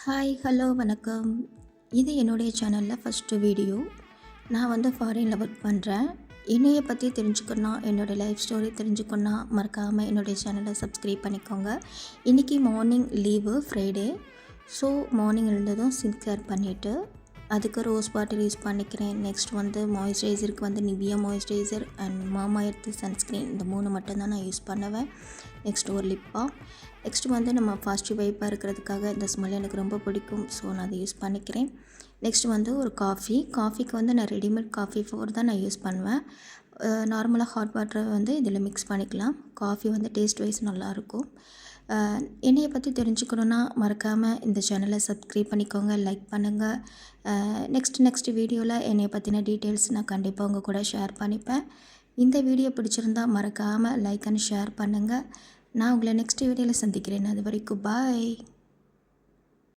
Hi hello வணக்கம். இது என்னுடைய சேனலில் ஃபஸ்ட்டு வீடியோ. நான் வந்து ஃபாரினில் ஒர்க் பண்ணுறேன். என்னைய பற்றி தெரிஞ்சுக்கணுன்னா, என்னோடய லைஃப் ஸ்டோரி தெரிஞ்சுக்கணுன்னா மறக்காமல் என்னுடைய சேனலை சப்ஸ்கிரைப் பண்ணிக்கோங்க. இன்றைக்கி morning leave Friday. So morning எழுந்ததும் ஸ்கின் கேர் பண்ணிவிட்டு அதுக்கு ரோஸ் வாட்டர் யூஸ் பண்ணிக்கிறேன். நெக்ஸ்ட் வந்து மாய்ஸ்சரைசருக்கு வந்து நிவியா மாய்ஸ்சரைசர் அண்ட் மாமா எர்த் சன்ஸ்க்ரீன், இந்த 3 மட்டும்தான் நான் யூஸ் பண்ணுவேன். நெக்ஸ்ட் ஒரு லிப் பாம். நெக்ஸ்ட் வந்து நம்ம பாசிட்டிவ் வைப்பாக இருக்கிறதுக்காக இந்த ஸ்மெல் எனக்கு ரொம்ப பிடிக்கும். ஸோ நான் அதை யூஸ் பண்ணிக்கிறேன். நெக்ஸ்ட் வந்து ஒரு காஃபிக்கு வந்து நான் ரெடிமேட் காஃபி பவுடர் தான் நான் யூஸ் பண்ணுவேன். நார்மலாக ஹாட் வாட்டரை வந்து இதில் மிக்ஸ் பண்ணிக்கலாம். காஃபி வந்து டேஸ்ட் வைஸ் நல்லாயிருக்கும். என்னையை பற்றி தெரிஞ்சுக்கணுன்னா மறக்காமல் இந்த சேனலை சப்ஸ்கிரைப் பண்ணிக்கோங்க, லைக் பண்ணுங்கள். நெக்ஸ்ட் வீடியோவில் என்னையை பற்றின டீட்டெயில்ஸ் நான் கண்டிப்பாக உங்கள் கூட ஷேர் பண்ணிப்பேன். இந்த வீடியோ பிடிச்சிருந்தா மறக்காமல் லைக் அண்ட் ஷேர் பண்ணுங்கள். நான் உங்களை நெக்ஸ்ட் வீடியோவில் சந்திக்கிறேன். அது வரைக்கும் பாய்.